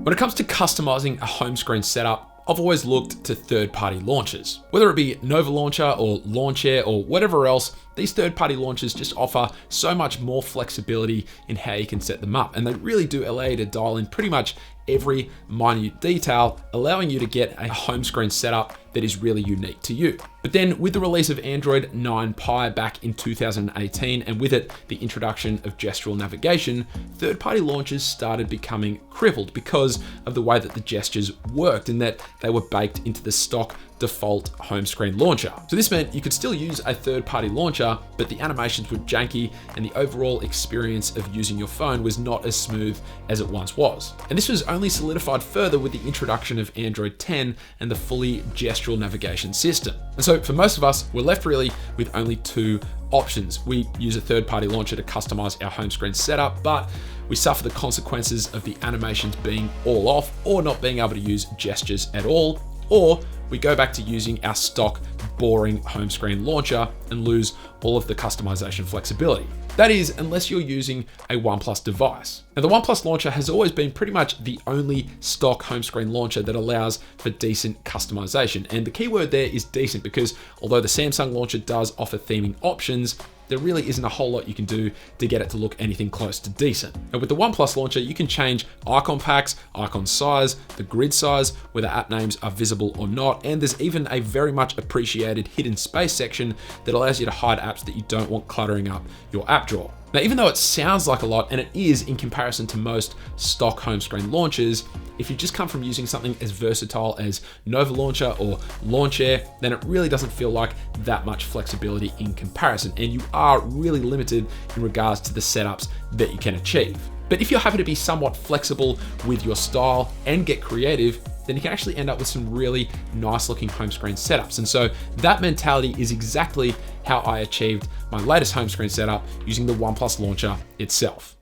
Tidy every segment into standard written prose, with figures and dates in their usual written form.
When it comes to customizing a home screen setup, I've always looked to third-party launchers. Whether it be Nova Launcher or Launcher or whatever else, these third-party launchers just offer so much more flexibility in how you can set them up. And they really do allow you to dial in pretty much every minute detail, allowing you to get a home screen setup that is really unique to you. But then with the release of Android 9 Pie back in 2018, and with it, the introduction of gestural navigation, third-party launchers started becoming crippled because of the way that the gestures worked and that they were baked into the stock default home screen launcher. So this meant you could still use a third-party launcher, but the animations were janky and the overall experience of using your phone was not as smooth as it once was. And this was only solidified further with the introduction of Android 10 and the fully gestural navigation system. And so for most of us, we're left really with only two options. We use a third-party launcher to customize our home screen setup, but we suffer the consequences of the animations being all off or not being able to use gestures at all, or we go back to using our stock boring home screen launcher and lose all of the customization flexibility. That is, unless you're using a OnePlus device. Now, the OnePlus launcher has always been pretty much the only stock home screen launcher that allows for decent customization. And the key word there is decent, because although the Samsung launcher does offer theming options, there really isn't a whole lot you can do to get it to look anything close to decent. And with the OnePlus launcher, you can change icon packs, icon size, the grid size, whether app names are visible or not, and there's even a very much appreciated hidden space section that allows you to hide apps that you don't want cluttering up your app drawer. Now, even though it sounds like a lot, and it is in comparison to most stock home screen launchers, if you just come from using something as versatile as Nova Launcher or Launcher, then it really doesn't feel like that much flexibility in comparison, and you are really limited in regards to the setups that you can achieve. But if you're happy to be somewhat flexible with your style and get creative, then you can actually end up with some really nice looking home screen setups. And so that mentality is exactly how I achieved my latest home screen setup using the OnePlus launcher itself.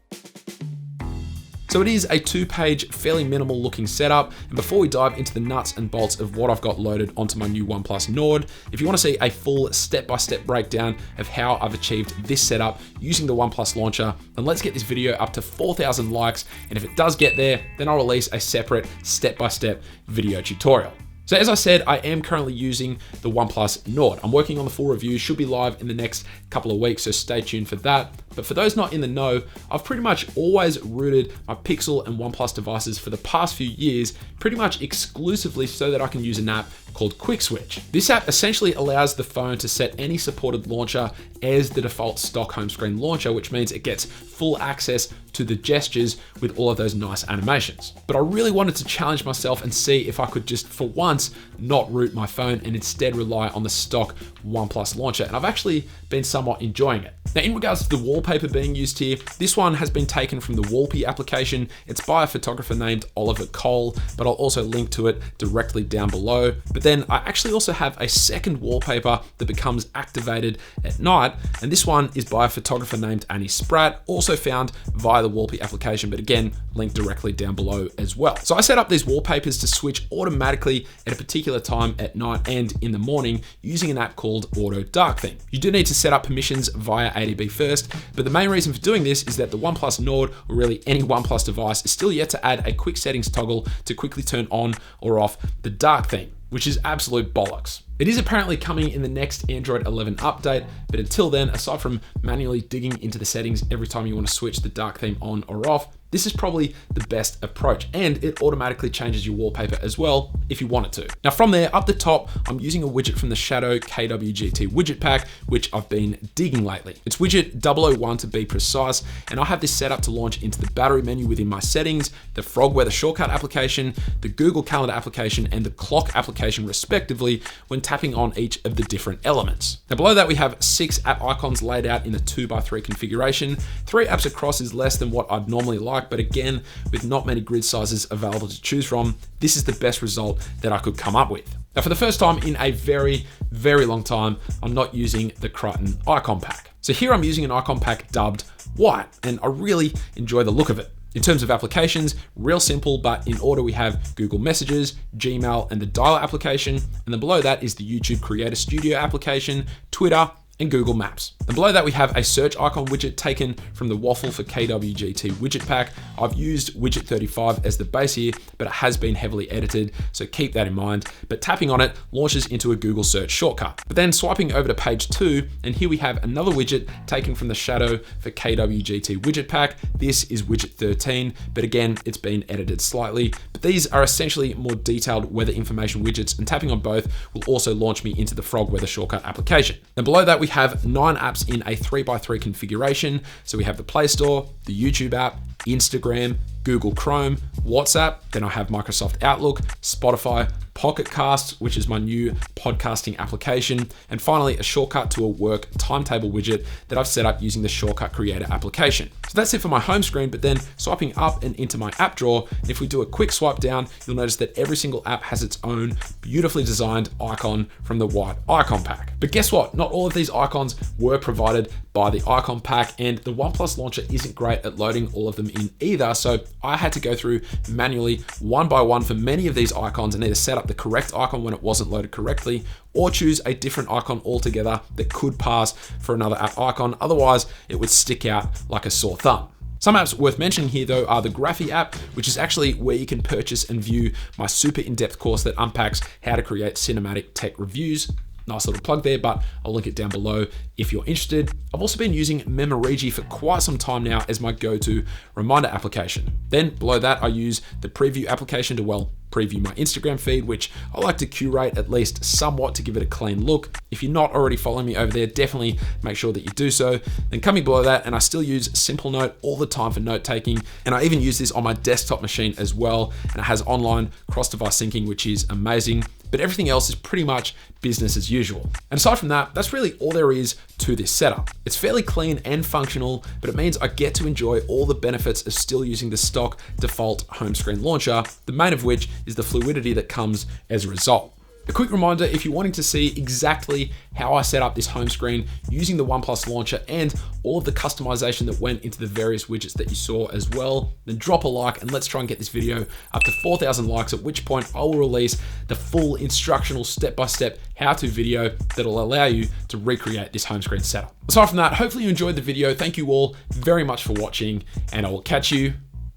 So it is a 2-page, fairly minimal looking setup. And before we dive into the nuts and bolts of what I've got loaded onto my new OnePlus Nord, if you want to see a full step-by-step breakdown of how I've achieved this setup using the OnePlus launcher, then let's get this video up to 4,000 likes. And if it does get there, then I'll release a separate step-by-step video tutorial. So as I said, I am currently using the OnePlus Nord. I'm working on the full review, should be live in the next couple of weeks, so stay tuned for that. But for those not in the know, I've pretty much always rooted my Pixel and OnePlus devices for the past few years, pretty much exclusively so that I can use an app called Quick Switch. This app essentially allows the phone to set any supported launcher as the default stock home screen launcher, which means it gets full access to the gestures with all of those nice animations. But I really wanted to challenge myself and see if I could just for once not root my phone and instead rely on the stock OnePlus launcher. And I've actually been somewhat enjoying it. Now, in regards to the wallpaper being used here, this one has been taken from the Wallpy application. It's by a photographer named Oliver Cole, but I'll also link to it directly down below. But then I actually also have a second wallpaper that becomes activated at night. And this one is by a photographer named Annie Spratt, also found via the Wallpy application, but again, linked directly down below as well. So I set up these wallpapers to switch automatically at a particular time at night and in the morning using an app called Auto Dark Theme. You do need to set up permissions via ADB first, but the main reason for doing this is that the OnePlus Nord, or really any OnePlus device, is still yet to add a quick settings toggle to quickly turn on or off the dark theme, which is absolute bollocks. It is apparently coming in the next Android 11 update, but until then, aside from manually digging into the settings every time you want to switch the dark theme on or off, this is probably the best approach, and it automatically changes your wallpaper as well if you want it to. Now from there, up the top, I'm using a widget from the Shadow KWGT widget pack, which I've been digging lately. It's widget 001 to be precise, and I have this set up to launch into the battery menu within my settings, the Frog Weather shortcut application, the Google Calendar application, and the clock application respectively when tapping on each of the different elements. Now below that, we have 6 app icons laid out in the 2x3 configuration. 3 apps across is less than what I'd normally like, but again, with not many grid sizes available to choose from, this is the best result that I could come up with. Now for the first time in a very, very long time, I'm not using the Crichton icon pack. So here I'm using an icon pack dubbed White, and I really enjoy the look of it. In terms of applications, real simple, but in order we have Google Messages, Gmail, and the Dialer application. And then below that is the YouTube Creator Studio application, Twitter, and Google Maps. And below that, we have a search icon widget taken from the Waffle for KWGT widget pack. I've used widget 35 as the base here, but it has been heavily edited, so keep that in mind. But tapping on it launches into a Google search shortcut. But then swiping over to page 2, and here we have another widget taken from the Shadow for KWGT widget pack. This is widget 13, but again, it's been edited slightly. But these are essentially more detailed weather information widgets, and tapping on both will also launch me into the Frog Weather Shortcut application. And below that, we have 9 apps in a 3x3 configuration. So we have the Play Store, the YouTube app, Instagram, Google Chrome, WhatsApp, then I have Microsoft Outlook, Spotify, Pocket Cast, which is my new podcasting application, and finally a shortcut to a work timetable widget that I've set up using the Shortcut Creator application. So that's it for my home screen, but then swiping up and into my app drawer, if we do a quick swipe down, you'll notice that every single app has its own beautifully designed icon from the white icon pack. But guess what? Not all of these icons were provided by the icon pack, and the OnePlus launcher isn't great at loading all of them in either, so I had to go through manually one by one for many of these icons and either set up the correct icon when it wasn't loaded correctly, or choose a different icon altogether that could pass for another app icon. Otherwise, it would stick out like a sore thumb. Some apps worth mentioning here though are the Graphy app, which is actually where you can purchase and view my super in-depth course that unpacks how to create cinematic tech reviews. Nice little plug there, but I'll link it down below if you're interested. I've also been using Memorigi for quite some time now as my go-to reminder application. Then below that, I use the Preview application to, well, preview my Instagram feed, which I like to curate at least somewhat to give it a clean look. If you're not already following me over there, definitely make sure that you do so. Then coming below that, and I still use Simple Note all the time for note taking, and I even use this on my desktop machine as well, and it has online cross-device syncing, which is amazing. But everything else is pretty much business as usual. And aside from that, that's really all there is to this setup. It's fairly clean and functional, but it means I get to enjoy all the benefits of still using the stock default home screen launcher, the main of which is the fluidity that comes as a result. A quick reminder, if you're wanting to see exactly how I set up this home screen using the OnePlus launcher and all of the customization that went into the various widgets that you saw as well, then drop a like and let's try and get this video up to 4,000 likes, at which point I will release the full instructional step-by-step how-to video that'll allow you to recreate this home screen setup. Aside from that, hopefully you enjoyed the video. Thank you all very much for watching, and I will catch you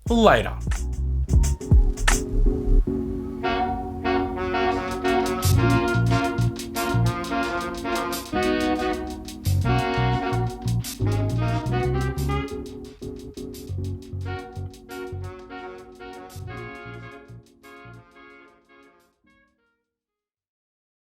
later.